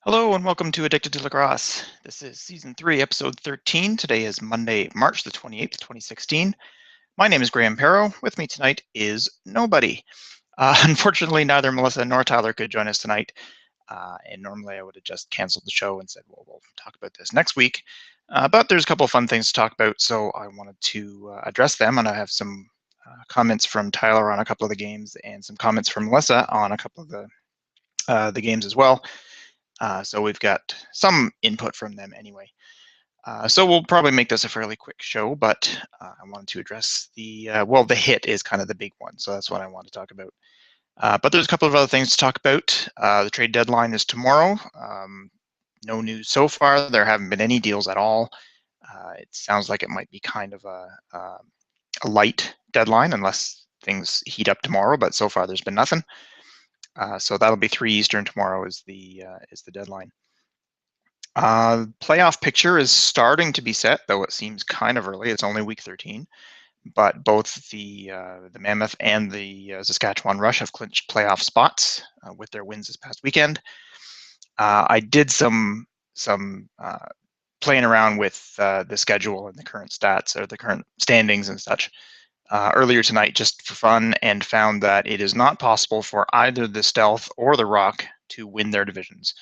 Hello and welcome to Addicted to Lacrosse. This is Season 3, Episode 13. Today is Monday, March the 28th, 2016. My name is Graham Perro. With me tonight is nobody. Unfortunately, neither Melissa nor Tyler could join us tonight. And normally I would have just canceled the show and said, well, we'll talk about this next week. But there's a couple of fun things to talk about, so I wanted to address them. And I have some comments from Tyler on a couple of the games and some comments from Melissa on a couple of the games as well. So we've got some input from them anyway. So we'll probably make this a fairly quick show, but I wanted to address the hit is kind of the big one, so that's what I want to talk about. But there's a couple of other things to talk about. The trade deadline is tomorrow. No news so far. There haven't been any deals at all. It sounds like it might be kind of a light deadline unless things heat up tomorrow, but so far there's been nothing. So that'll be 3 Eastern tomorrow is the deadline. Playoff picture is starting to be set, though it seems kind of early. It's only week 13, but both the Mammoth and the Saskatchewan Rush have clinched playoff spots with their wins this past weekend. I did some playing around with the schedule and the current stats or the current standings and such earlier tonight just for fun, and found that it is not possible for either the Stealth or the Rock to win their divisions.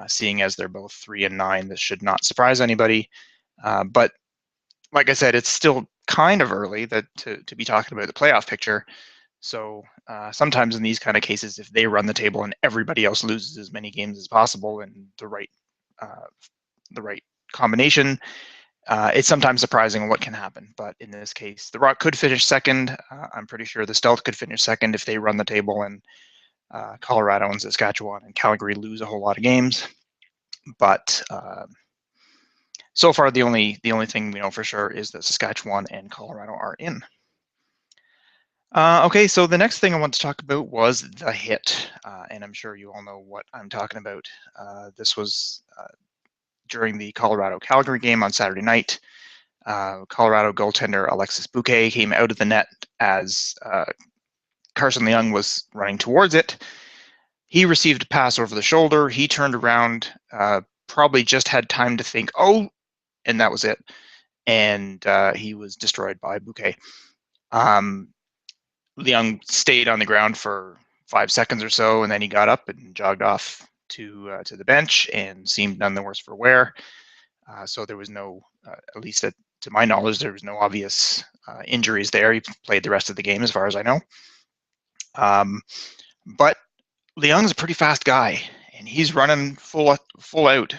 Seeing as they're both 3 and 9, this should not surprise anybody. But like I said, it's still kind of early to be talking about the playoff picture. So sometimes in these kind of cases, if they run the table and everybody else loses as many games as possible and the right combination, it's sometimes surprising what can happen. But in this case, the Rock could finish second. I'm pretty sure the Stealth could finish second if they run the table and Colorado and Saskatchewan and Calgary lose a whole lot of games. But so far, the only thing we know for sure is that Saskatchewan and Colorado are in. Okay, so the next thing I want to talk about was the hit, and I'm sure you all know what I'm talking about. This was during the Colorado-Calgary game on Saturday night. Colorado goaltender Alexis Bouquet came out of the net as Carson Leung was running towards it. He received a pass over the shoulder. He turned around, probably just had time to think, oh, and that was it. And he was destroyed by Bouquet. Leung stayed on the ground for 5 seconds or so, and then he got up and jogged off to the bench and seemed none the worse for wear. So there was no, at least to my knowledge, there was no obvious injuries there. He played the rest of the game as far as I know. But Leung's a pretty fast guy, and he's running full out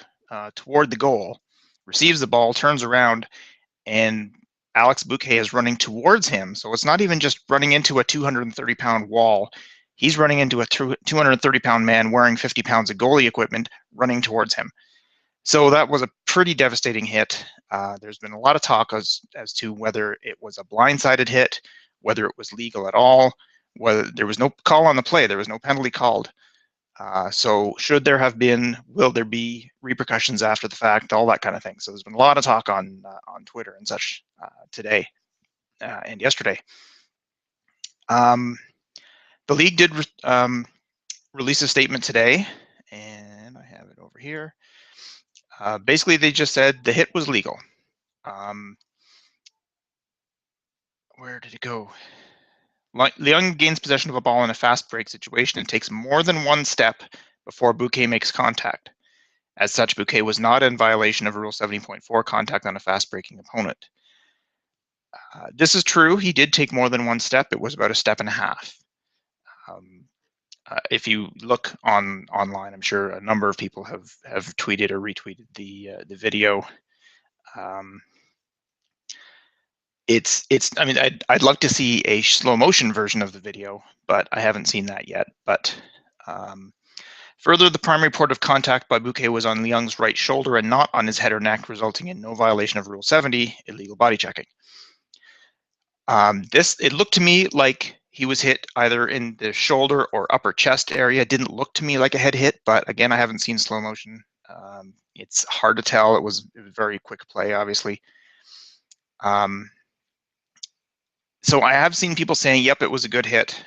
toward the goal, receives the ball, turns around, and Alex Bouquet is running towards him. So it's not even just running into a 230-pound wall. He's running into a 230-pound man wearing 50 pounds of goalie equipment running towards him. So that was a pretty devastating hit. There's been a lot of talk as to whether it was a blindsided hit, whether it was legal at all, whether there was no call on the play, there was no penalty called. So should there have been, will there be repercussions after the fact, all that kind of thing. So there's been a lot of talk on Twitter and such today and yesterday. The league did release a statement today, and I have it over here. Basically, they just said the hit was legal. Where did it go? Leung gains possession of a ball in a fast break situation and takes more than one step before Bouquet makes contact. As such, Bouquet was not in violation of Rule 70.4 contact on a fast breaking opponent. This is true. He did take more than one step. It was about a step and a half. If you look online, I'm sure a number of people have tweeted or retweeted the video. I mean, I'd love to see a slow motion version of the video, but I haven't seen that yet. But further, the primary point of contact by Bouquet was on Leung's right shoulder and not on his head or neck, resulting in no violation of Rule 70, illegal body checking. It looked to me like he was hit either in the shoulder or upper chest area. It didn't look to me like a head hit, but again, I haven't seen slow motion. It's hard to tell. It was a very quick play, obviously. So I have seen people saying, yep, it was a good hit.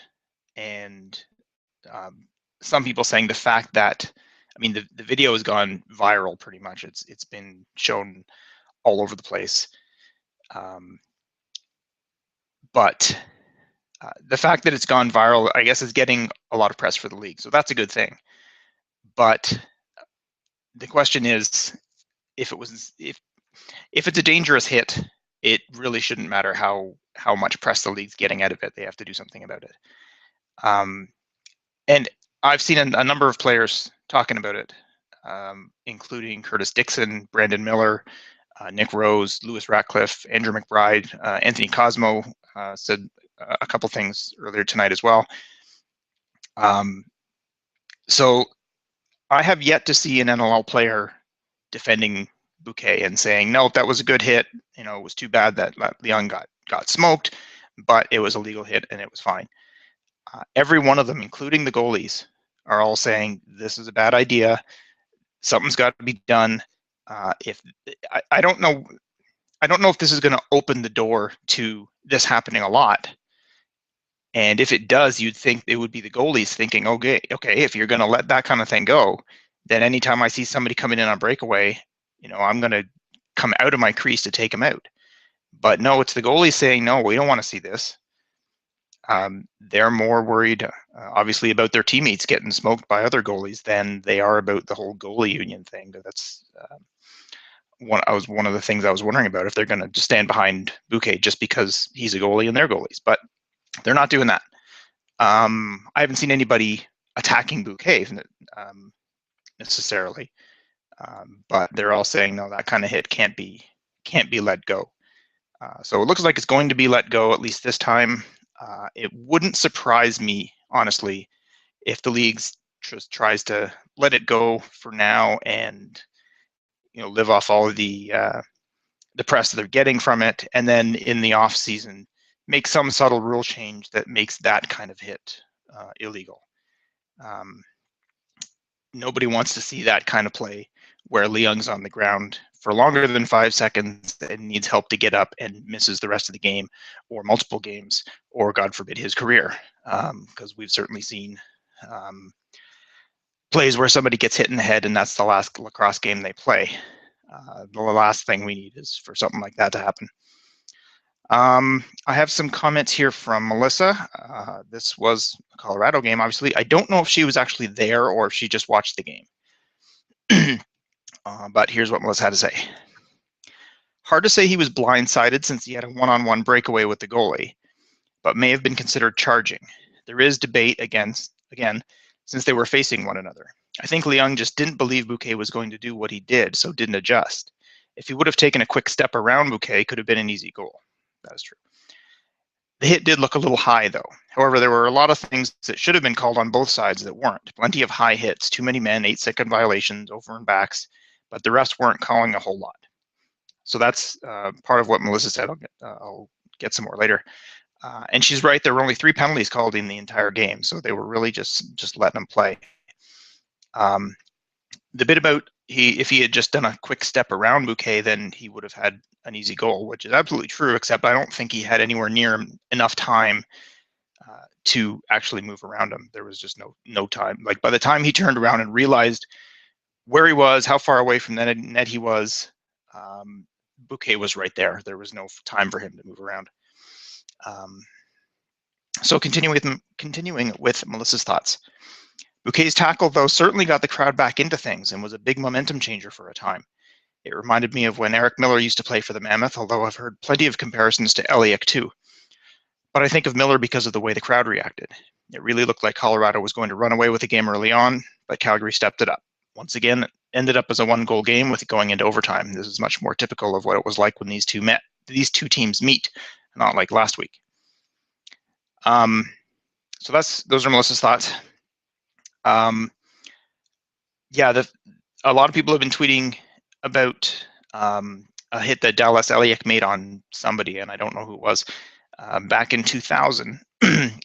And some people saying the fact that I mean, the video has gone viral pretty much. It's been shown all over the place. But the fact that it's gone viral, I guess, is getting a lot of press for the league, so that's a good thing. But the question is, if it's a dangerous hit, it really shouldn't matter how much press the league's getting out of it. They have to do something about it. And I've seen a number of players talking about it, including Curtis Dixon, Brandon Miller, Nick Rose, Lewis Ratcliffe, Andrew McBride, Anthony Cosmo said a couple things earlier tonight as well. So I have yet to see an NLL player defending Bouquet and saying, no, that was a good hit. It was too bad that Leon got smoked, but it was a legal hit and it was fine. Every one of them, including the goalies, are all saying this is a bad idea. Something's got to be done. I don't know if this is going to open the door to this happening a lot. And if it does, you'd think it would be the goalies thinking, okay, if you're going to let that kind of thing go, then anytime I see somebody coming in on breakaway, I'm going to come out of my crease to take them out. But no, it's the goalies saying, no, we don't want to see this. They're more worried, obviously, about their teammates getting smoked by other goalies than they are about the whole goalie union thing. That's one of the things I was wondering about, if they're going to just stand behind Bouquet just because he's a goalie and they're goalies. But they're not doing that. I haven't seen anybody attacking Bouquet necessarily, but they're all saying, no, that kind of hit can't be let go. So it looks like it's going to be let go, at least this time. It wouldn't surprise me, honestly, if the league just tries to let it go for now and live off all of the press that they're getting from it, and then in the off season make some subtle rule change that makes that kind of hit illegal. Nobody wants to see that kind of play where Leung's on the ground for longer than 5 seconds and needs help to get up and misses the rest of the game or multiple games, or God forbid his career, because we've certainly seen plays where somebody gets hit in the head and that's the last lacrosse game they play. The last thing we need is for something like that to happen. I have some comments here from Melissa. This was a Colorado game, obviously. I don't know if she was actually there or if she just watched the game. But here's what Melissa had to say. Hard to say he was blindsided since he had a one-on-one breakaway with the goalie, but may have been considered charging. There is debate again, since they were facing one another. I think Leung just didn't believe Bouquet was going to do what he did, so didn't adjust. If he would have taken a quick step around Bouquet, it could have been an easy goal. That is true. The hit did look a little high, though. However, there were a lot of things that should have been called on both sides that weren't. Plenty of high hits, too many men, 8-second violations, over and backs, but the rest weren't calling a whole lot. So that's part of what Melissa said. I'll get some more later. And she's right. There were only 3 penalties called in the entire game, so they were really just letting them play. The bit about if he had just done a quick step around Bouquet, then he would have had an easy goal, which is absolutely true, except I don't think he had anywhere near enough time to actually move around him. There was just no time. Like, by the time he turned around and realized where he was, how far away from the net he was, Bouquet was right there. There was no time for him to move around. So continuing with Melissa's thoughts. Bouquet's tackle, though, certainly got the crowd back into things and was a big momentum changer for a time. It reminded me of when Eric Miller used to play for the Mammoth, although I've heard plenty of comparisons to Eliak too. But I think of Miller because of the way the crowd reacted. It really looked like Colorado was going to run away with the game early on, but Calgary stepped it up. Once again, it ended up as a 1-goal game with it going into overtime. This is much more typical of what it was like when these two teams meet, not like last week. So those are Melissa's thoughts. Yeah, a lot of people have been tweeting about a hit that Dallas Eliak made on somebody, and I don't know who it was, back in 2000.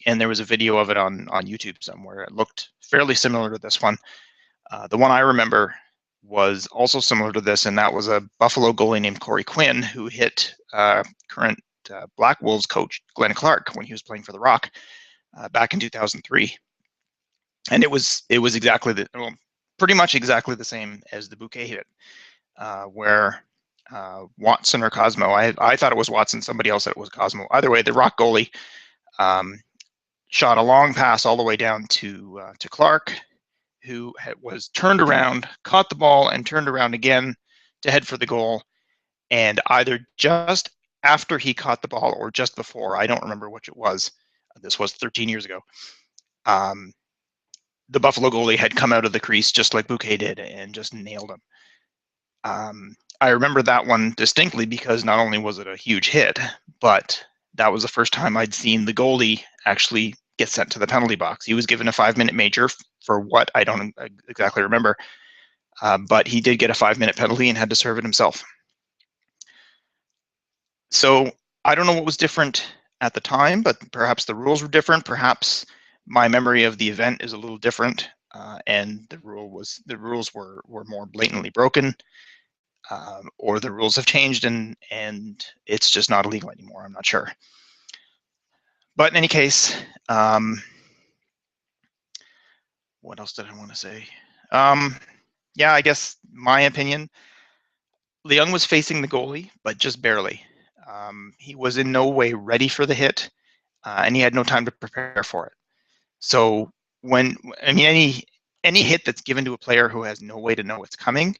And there was a video of it on YouTube somewhere. It looked fairly similar to this one. The one I remember was also similar to this, and that was a Buffalo goalie named Corey Quinn who hit current Black Wolves coach Glenn Clark when he was playing for the Rock back in 2003. And it was exactly pretty much exactly the same as the bouquet hit, where Watson or Cosmo, I thought it was Watson, somebody else said it was Cosmo. Either way, the Rock goalie shot a long pass all the way down to Clark, who was turned around, caught the ball, and turned around again to head for the goal. And either just after he caught the ball or just before, I don't remember which it was. This was 13 years ago. The Buffalo goalie had come out of the crease just like Bouquet did and just nailed him. I remember that one distinctly because not only was it a huge hit, but that was the first time I'd seen the goalie actually get sent to the penalty box. He was given a 5-minute major for what I don't exactly remember, but he did get a 5-minute penalty and had to serve it himself. So I don't know what was different at the time, but perhaps the rules were different. Perhaps my memory of the event is a little different, and the rules were more blatantly broken, or the rules have changed and it's just not illegal anymore. I'm not sure. But in any case, what else did I want to say? Yeah, I guess my opinion, Leung was facing the goalie, but just barely. He was in no way ready for the hit, and he had no time to prepare for it. So any hit that's given to a player who has no way to know it's coming,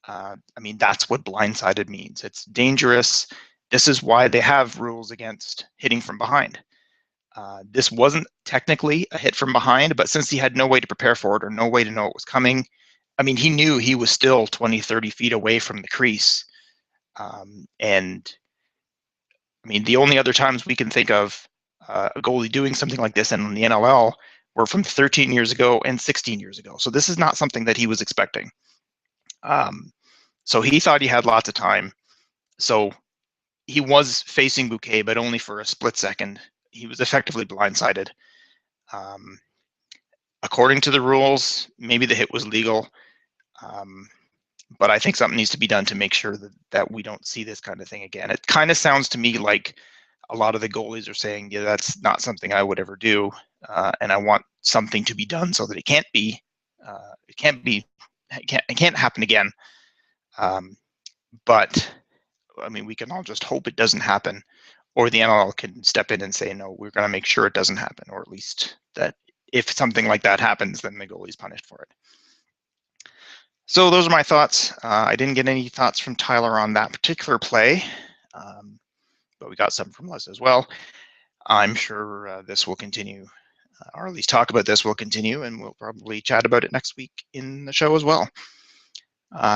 that's what blindsided means. It's dangerous. This is why they have rules against hitting from behind. This wasn't technically a hit from behind, but since he had no way to prepare for it or no way to know it was coming, he knew he was still 20, 30 feet away from the crease. The only other times we can think of a goalie doing something like this in the NLL were from 13 years ago and 16 years ago. So this is not something that he was expecting. So he thought he had lots of time. So he was facing Bouquet, but only for a split second. He was effectively blindsided. According to the rules, maybe the hit was legal. But I think something needs to be done to make sure that we don't see this kind of thing again. It kind of sounds to me like a lot of the goalies are saying, yeah, that's not something I would ever do. And I want something to be done so that it can't happen again. But we can all just hope it doesn't happen, or the NLL can step in and say, no, we're going to make sure it doesn't happen, or at least that if something like that happens, then the goalie's punished for it. So those are my thoughts. I didn't get any thoughts from Tyler on that particular play, but we got some from Les as well. I'm sure this will continue, or at least talk about this will continue, and we'll probably chat about it next week in the show as well.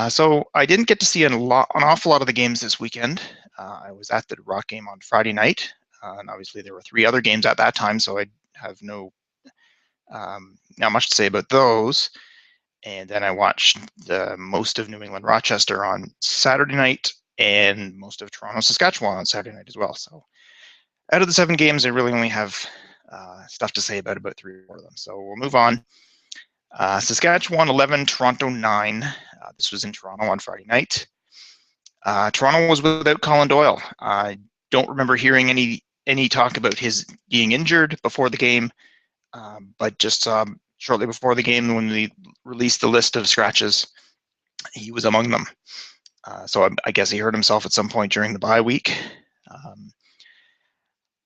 So I didn't get to see an awful lot of the games this weekend. I was at the Rock game on Friday night, and obviously there were 3 other games at that time, so I have not much to say about those. And then I watched most of New England Rochester on Saturday night and most of Toronto Saskatchewan on Saturday night as well. So out of the 7 games, I really only have stuff to say about 3 or 4 of them. So we'll move on. Saskatchewan 11, Toronto 9. This was in Toronto on Friday night. Toronto was without Colin Doyle. I don't remember hearing any talk about his being injured before the game, but just shortly before the game, when we released the list of scratches, he was among them. So I guess he hurt himself at some point during the bye week.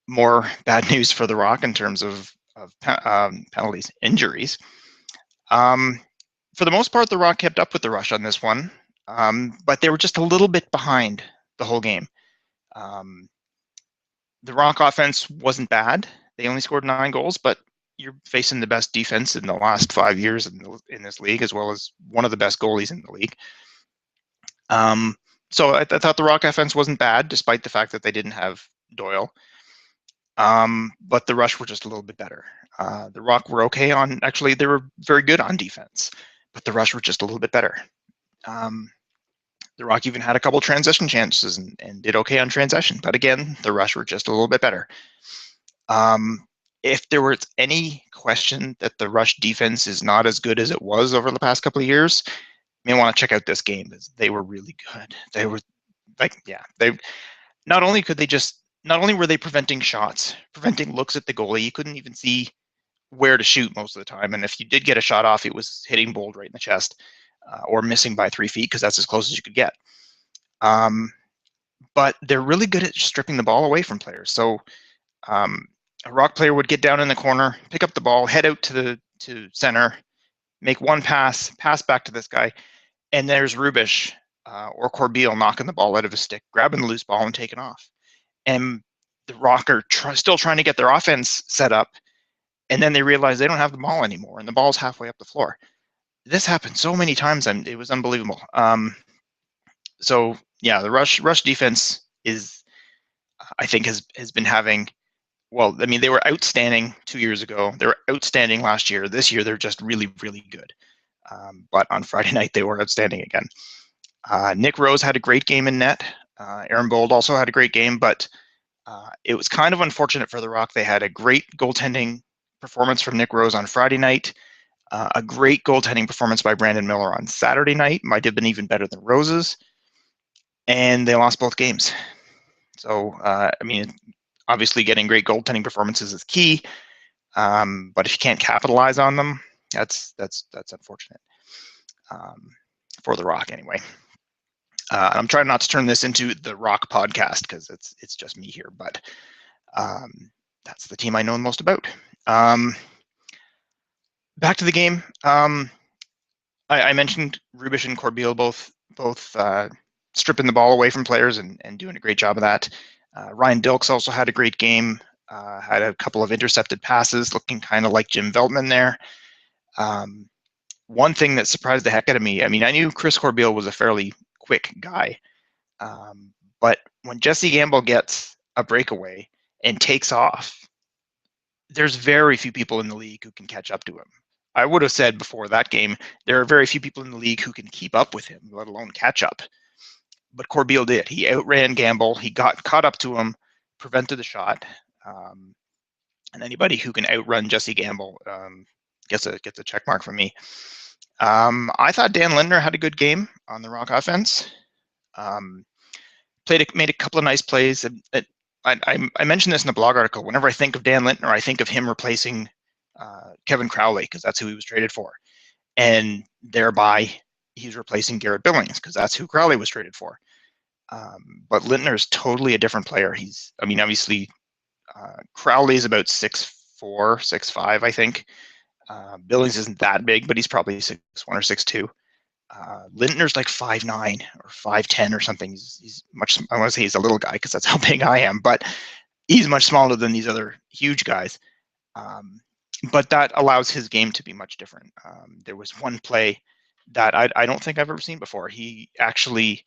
More bad news for the Rock in terms of penalties, injuries. For the most part, the Rock kept up with the Rush on this one, but they were just a little bit behind the whole game. The Rock offense wasn't bad. They only scored 9 goals, but you're facing the best defense in the last 5 years in this league, as well as one of the best goalies in the league. So I thought the Rock offense wasn't bad, despite the fact that they didn't have Doyle. But the Rush were just a little bit better. The Rock were okay on, actually, they were very good on defense, but the Rush were just a little bit better. The Rock even had a couple transition chances and did okay on transition, but again, the Rush were just a little bit better. If there was any question that the Rush defense is not as good as it was over the past couple of years, you may want to check out this game, because they were really good. They were not only were they preventing shots, preventing looks at the goalie. You couldn't even see where to shoot most of the time. And if you did get a shot off, it was hitting Bold right in the chest or missing by 3 feet because that's as close as you could get. But they're really good at stripping the ball away from players. So a Rock player would get down in the corner, pick up the ball, head out to center, make one pass back to this guy, and there's Rubish or Corbeil knocking the ball out of his stick, grabbing the loose ball and taking off. And the Rock are still trying to get their offense set up, and then they realize they don't have the ball anymore, and the ball's halfway up the floor. This happened so many times, and it was unbelievable. So yeah, the rush defense is, I think, has been having. Well, I mean, they were outstanding 2 years ago. They were outstanding last year. This year, they're just really, really good. But on Friday night, they were outstanding again. Nick Rose had a great game in net. Aaron Bold also had a great game, but it was kind of unfortunate for the Rock. They had a great goaltending performance from Nick Rose on Friday night, a great goaltending performance by Brandon Miller on Saturday night, might have been even better than Rose's, and they lost both games. So, I mean, obviously getting great goaltending performances is key, but if you can't capitalize on them, that's unfortunate for the Rock anyway. I'm trying not to turn this into the Rock podcast because it's just me here, but that's the team I know the most about. Back to the game. I mentioned Rubish and Corbeil both stripping the ball away from players and doing a great job of that. Ryan Dilks also had a great game, had a couple of intercepted passes, looking kind of like Jim Veltman there. One thing that surprised the heck out of me, I mean, I knew Chris Corbeil was a fairly quick guy, but when Jesse Gamble gets a breakaway and takes off, there's very few people in the league who can catch up to him. I would have said before that game, there are very few people in the league who can keep up with him, let alone catch up. But Corbeil did. He outran Gamble. He got caught up to him, prevented the shot. And anybody who can outrun Jesse Gamble gets a check mark from me. I thought Dan Lindner had a good game on the Rock offense. Made a couple of nice plays. I mentioned this in the blog article. Whenever I think of Dan Lindner, I think of him replacing Kevin Crowley because that's who he was traded for, and thereby he's replacing Garrett Billings because that's who Crowley was traded for. But Lindner is totally a different player. I mean, obviously, Crowley is about 6'4", 6'5", I think. Billings isn't that big, but he's probably 6'1" or 6'2". Lindner's like 5'9" or 5'10" or something. He's much. I want to say he's a little guy because that's how big I am, but he's much smaller than these other huge guys. But that allows his game to be much different. There was one play that I don't think I've ever seen before. He actually,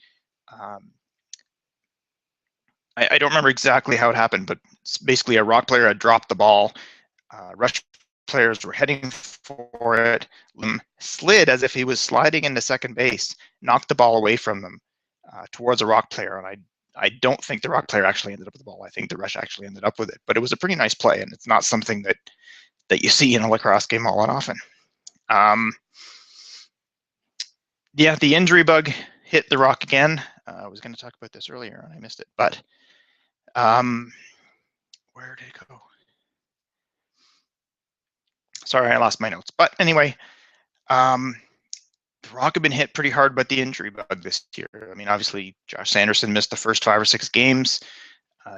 I don't remember exactly how it happened, but basically a Rock player had dropped the ball. Rush players were heading for it, slid as if he was sliding into second base, knocked the ball away from them towards a Rock player. And I don't think the Rock player actually ended up with the ball. I think the Rush actually ended up with it. But it was a pretty nice play, and it's not something that you see in a lacrosse game all that often. Yeah, the injury bug hit the Rock again. I was going to talk about this earlier, and I missed it. But where did it go? Sorry, I lost my notes. But anyway, the Rock have been hit pretty hard by the injury bug this year. I mean, obviously, Josh Sanderson missed the first 5 or 6 games.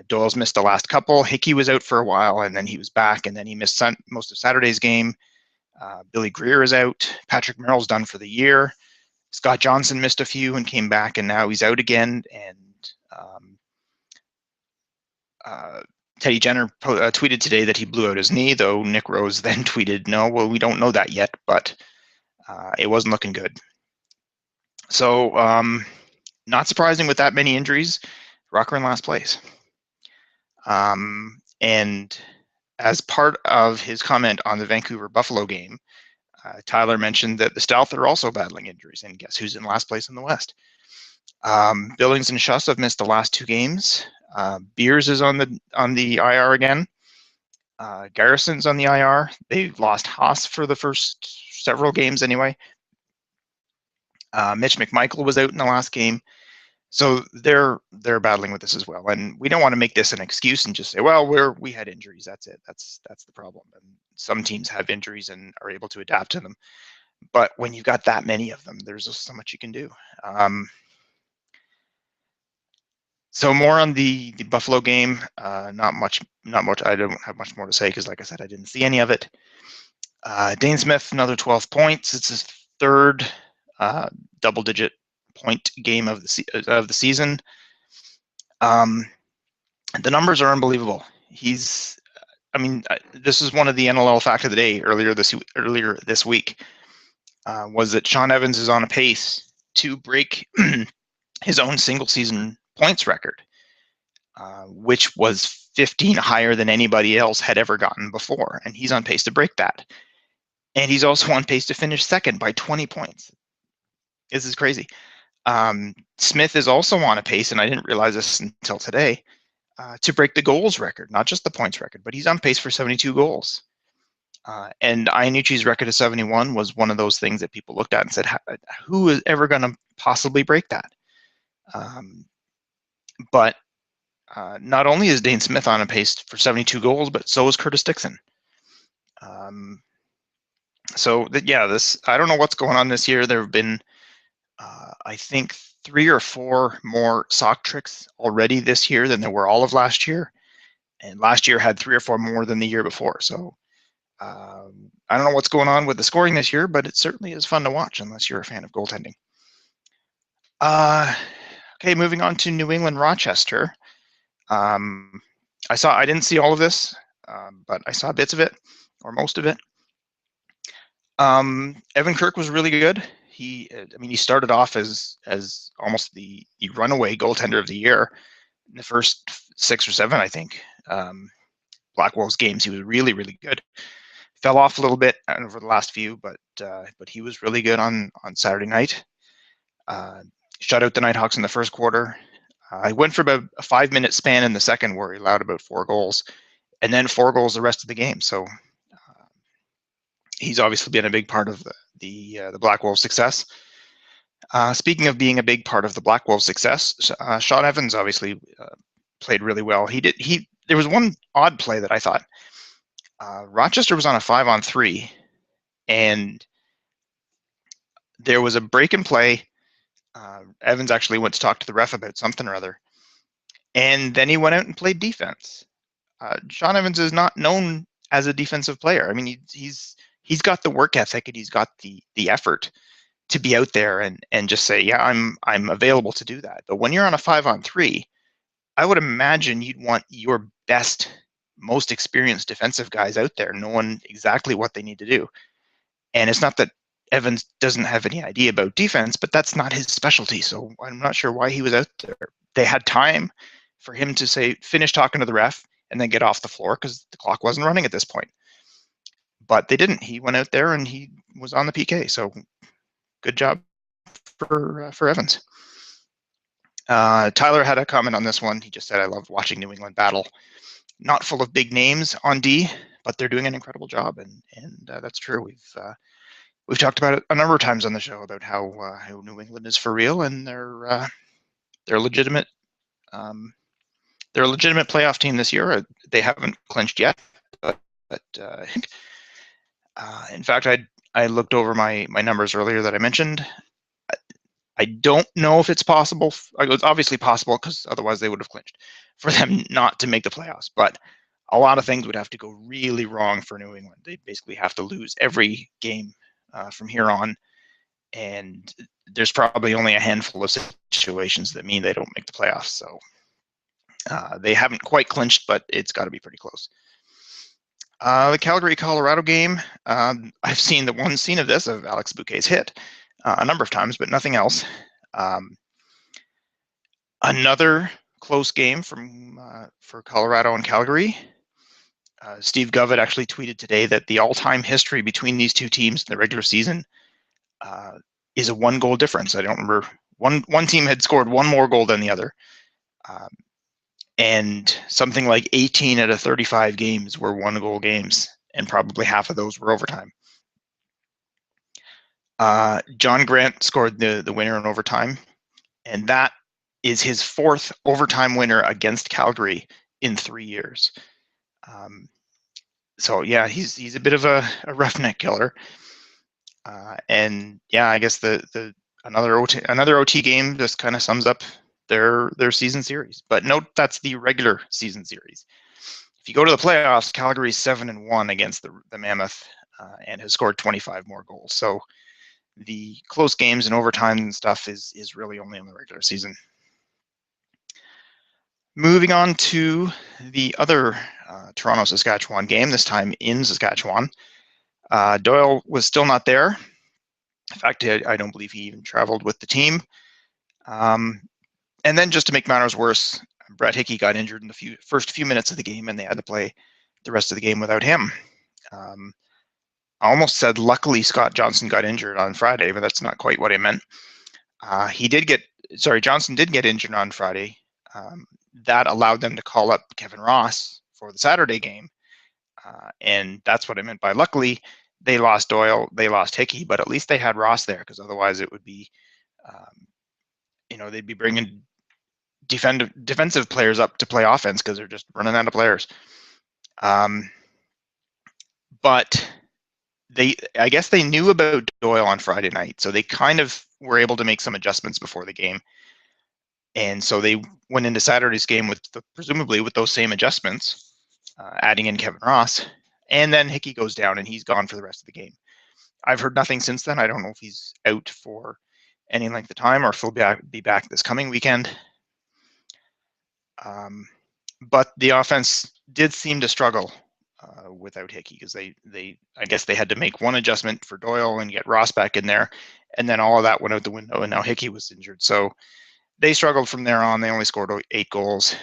Doyle's missed the last couple. Hickey was out for a while, and then he was back, and then he missed most of Saturday's game. Billy Greer is out. Patrick Merrill's done for the year. Scott Johnson missed a few and came back, and now he's out again. And Teddy Jenner tweeted today that he blew out his knee, though Nick Rose then tweeted, no, well, we don't know that yet, but it wasn't looking good. So not surprising with that many injuries, Rock are in last place. And as part of his comment on the Vancouver-Buffalo game, Tyler mentioned that the Stealth are also battling injuries, and guess who's in last place in the West? Billings and Schuss have missed the last 2 games. Beers is on the IR again. Garrison's on the IR. They've lost Haas for the first several games anyway. Mitch McMichael was out in the last game. So they're battling with this as well, and we don't want to make this an excuse and just say, well, we had injuries. That's it. That's the problem. And some teams have injuries and are able to adapt to them. But when you've got that many of them, there's just so much you can do. So more on the Buffalo game. Not much. I don't have much more to say because, like I said, I didn't see any of it. Dane Smith, another 12 points. It's his third double-digit point game of the season. The numbers are unbelievable. This is one of the NLL fact of the day earlier this week. Was that Sean Evans is on a pace to break his own single-season points record, which was 15 higher than anybody else had ever gotten before, and he's on pace to break that. And he's also on pace to finish second by 20 points. This is crazy. Smith is also on a pace, and I didn't realize this until today, to break the goals record, not just the points record, but he's on pace for 72 goals. And Iannucci's record of 71 was one of those things that people looked at and said, who is ever going to possibly break that? But not only is Dane Smith on a pace for 72 goals, but so is Curtis Dixon. I don't know what's going on this year. There have been, I think, 3 or 4 more sock tricks already this year than there were all of last year. And last year had 3 or 4 more than the year before. So I don't know what's going on with the scoring this year, but it certainly is fun to watch unless you're a fan of goaltending. Okay, moving on to New England Rochester. I didn't see all of this, but I saw bits of it, or most of it. Evan Kirk was really good. He started off as almost the runaway goaltender of the year in the first 6 or 7, I think. Black Wolves games, he was really, really good. Fell off a little bit over the last few, but he was really good on Saturday night. Shut out the Nighthawks in the first quarter. I went for about a 5-minute span in the second where he allowed about 4 goals, and then 4 goals the rest of the game. So he's obviously been a big part of the Black Wolves' success. Speaking of being a big part of the Black Wolves' success, Sean Evans obviously played really well. There was one odd play that I thought. Rochester was on a 5-on-3, and there was a break in play. Evans actually went to talk to the ref about something or other, and then he went out and played defense. Sean Evans is not known as a defensive player. I mean, he's got the work ethic and he's got the effort to be out there and just say, yeah, I'm available to do that. But when you're on a 5-on-3, I would imagine you'd want your best, most experienced defensive guys out there knowing exactly what they need to do. And it's not that Evans doesn't have any idea about defense, but that's not his specialty. So I'm not sure why he was out there. They had time for him to say, finish talking to the ref and then get off the floor because the clock wasn't running at this point. But they didn't. He went out there and he was on the PK. So good job for Evans. Tyler had a comment on this one. He just said, I loved watching New England battle. Not full of big names on D, but they're doing an incredible job. And that's true. We've talked about it a number of times on the show about how New England is for real, and they're legitimate. They're a legitimate playoff team this year. They haven't clinched yet, but in fact, I looked over my numbers earlier that I mentioned. I don't know if it's possible. It's obviously possible because otherwise they would have clinched for them not to make the playoffs. But a lot of things would have to go really wrong for New England. They basically have to lose every game from here on, and there's probably only a handful of situations that mean they don't make the playoffs. So they haven't quite clinched, but it's got to be pretty close. The Calgary-Colorado game, I've seen the one scene of this of Alex Bouquet's hit a number of times, but nothing else. Another close game for Colorado and Calgary. Steve Govett actually tweeted today that the all-time history between these two teams in the regular season is a 1-goal difference. I don't remember. One team had scored 1 more goal than the other. And something like 18 out of 35 games were 1-goal games, and probably half of those were overtime. John Grant scored the winner in overtime, and that is his fourth overtime winner against Calgary in 3 years. So yeah, he's a bit of a roughneck killer. And yeah, I guess the another OT game just kind of sums up their season series. But note that's the regular season series. If you go to the playoffs, Calgary's 7-1 against the Mammoth, and has scored 25 more goals. So the close games and overtime and stuff is really only in the regular season. Moving on to the other Toronto-Saskatchewan game, this time in Saskatchewan. Doyle was still not there. In fact, I don't believe he even traveled with the team. And then just to make matters worse, Brett Hickey got injured in the first few minutes of the game, and they had to play the rest of the game without him. I almost said luckily Scott Johnson got injured on Friday, but that's not quite what I meant. Johnson did get injured on Friday. That allowed them to call up Kevin Ross for the Saturday game. And that's what I meant by luckily. They lost Doyle, they lost Hickey, but at least they had Ross there, because otherwise it would be, they'd be bringing defensive players up to play offense because they're just running out of players. But I guess they knew about Doyle on Friday night, so they kind of were able to make some adjustments before the game. And so they went into Saturday's game presumably with those same adjustments, adding in Kevin Ross. And then Hickey goes down and he's gone for the rest of the game. I've heard nothing since then. I don't know if he's out for any length of time or if he'll be back this coming weekend. But the offense did seem to struggle without Hickey, because I guess they had to make one adjustment for Doyle and get Ross back in there, and then all of that went out the window, and now Hickey was injured. So they struggled from there on. They only scored 8 goals.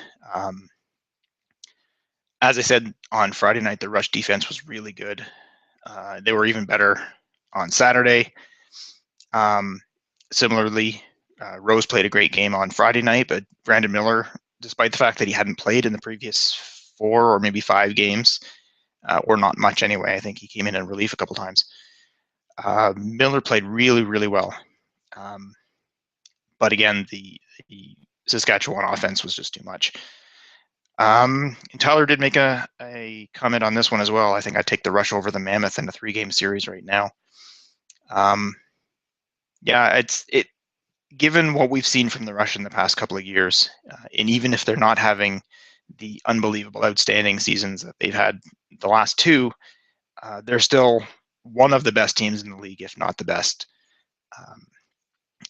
As I said on Friday night, the rush defense was really good. They were even better on Saturday. Similarly, Rose played a great game on Friday night, but Brandon Miller, despite the fact that he hadn't played in the previous 4 or maybe 5 games, or not much anyway, I think he came in relief a couple times. Miller played really, really well. But again, the Saskatchewan offense was just too much. And Tyler did make a comment on this one as well. I think I'd take the Rush over the Mammoth in a 3-game series right now. Yeah, given what we've seen from the Rush in the past couple of years, and even if they're not having the unbelievable, outstanding seasons that they've had the last 2, they're still one of the best teams in the league, if not the best.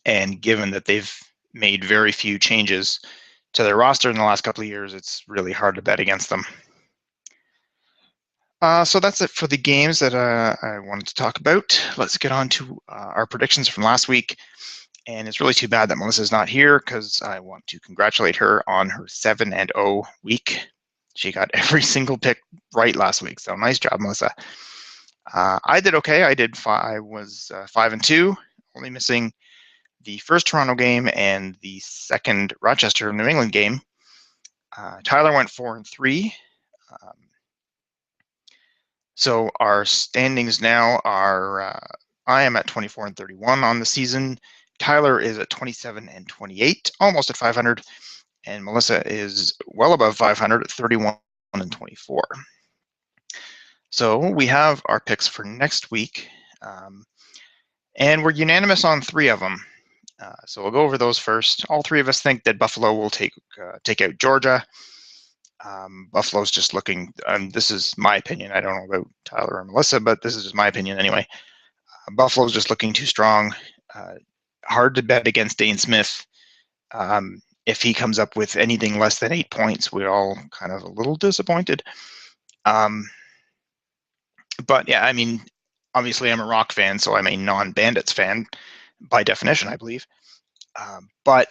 And given that they've made very few changes to their roster in the last couple of years, it's really hard to bet against them. So that's it for the games that I wanted to talk about. Let's get on to our predictions from last week. And it's really too bad that Melissa's not here, because I want to congratulate her on her 7-0 week. She got every single pick right last week, so nice job, Melissa. I did okay. I was 5-2, only missing the first Toronto game and the second Rochester New England game. Tyler went 4-3. So our standings now are, I am at 24-31 on the season. Tyler is at 27-28, almost at 500, and Melissa is well above 500 at 31-24. So we have our picks for next week, and we're unanimous on 3 of them. So we'll go over those first. All 3 of us think that Buffalo will take out Georgia. Buffalo's just looking, this is my opinion, I don't know about Tyler or Melissa, but this is just my opinion anyway. Buffalo's just looking too strong. Hard to bet against Dane Smith. If he comes up with anything less than 8 points, we're all kind of a little disappointed. But yeah, I mean, obviously I'm a Rock fan, so I'm a non-Bandits fan by definition, I believe. But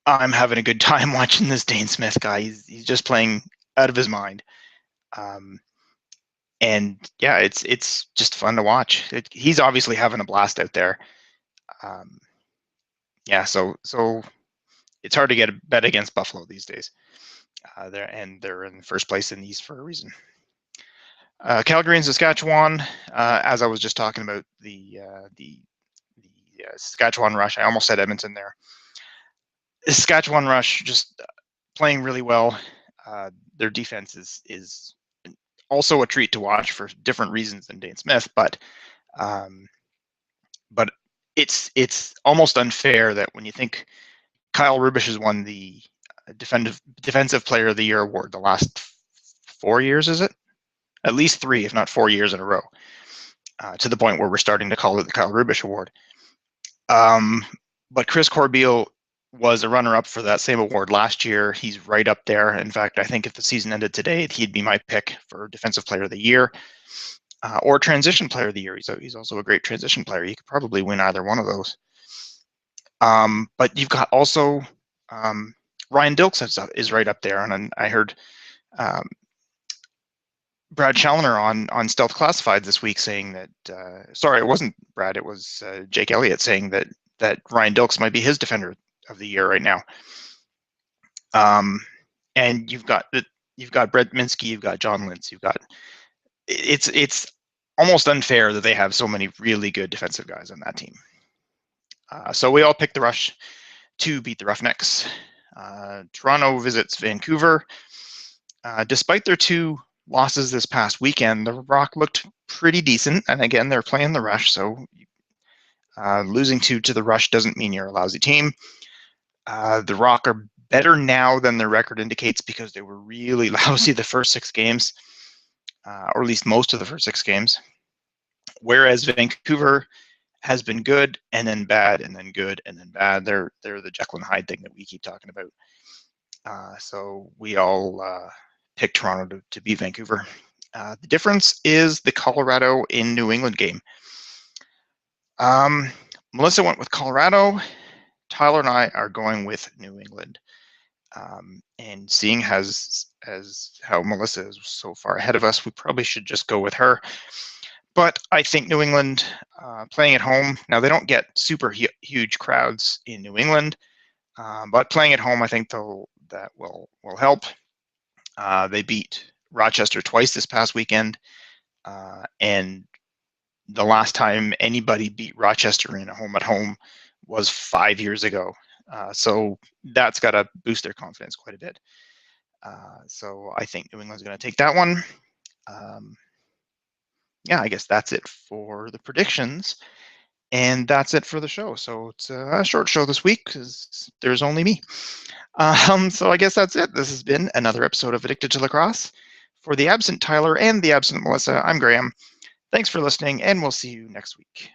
I'm having a good time watching this Dane Smith guy. He's just playing out of his mind. And yeah, it's just fun to watch. He's obviously having a blast out there. Yeah, so it's hard to get a bet against Buffalo these days. They're in first place in the East for a reason. Calgary and Saskatchewan, as I was just talking about the Saskatchewan Rush, I almost said Edmonton there. Saskatchewan Rush just playing really well. Their defense is also a treat to watch for different reasons than Dane Smith, but um, it's almost unfair that when you think Kyle Rubish has won the defensive player of the year award the last 4 years, is it? At least 3, if not 4 years in a row, to the point where we're starting to call it the Kyle Rubish Award. But Chris Corbeil was a runner-up for that same award last year. He's right up there. In fact, I think if the season ended today, he'd be my pick for Defensive Player of the Year or Transition Player of the Year. He's also a great transition player. You could probably win either one of those. But you've got also Ryan Dilks is right up there, and I heard Brad Challoner on Stealth Classified this week saying that. Sorry, it wasn't Brad. It was Jake Elliott saying that Ryan Dilks might be his Defender of the Year right now. And you've got Brett Minsky, you've got John Lintz, it's almost unfair that they have so many really good defensive guys on that team. So we all picked the Rush to beat the Roughnecks. Toronto visits Vancouver. Despite their 2 losses this past weekend, the Rock looked pretty decent, and again, they're playing the Rush, so losing to the Rush doesn't mean you're a lousy team. The Rock are better now than their record indicates because they were really lousy the first 6 games, or at least most of the first 6 games, whereas Vancouver has been good and then bad and then good and then bad. They're the Jekyll and Hyde thing that we keep talking about. So we all picked Toronto to beat Vancouver. The difference is the Colorado in New England game. Melissa went with Colorado. Tyler and I are going with New England. And seeing as how Melissa is so far ahead of us, we probably should just go with her. But I think New England, playing at home, now they don't get super huge crowds in New England, but playing at home, I think that will help. They beat Rochester twice this past weekend, and the last time anybody beat Rochester in a home-at-home was 5 years ago. So that's got to boost their confidence quite a bit. So I think New England's going to take that one. Yeah, I guess that's it for the predictions. And that's it for the show. So it's a short show this week because there's only me. So I guess that's it. This has been another episode of Addicted to Lacrosse. For the absent Tyler and the absent Melissa, I'm Graham. Thanks for listening, and we'll see you next week.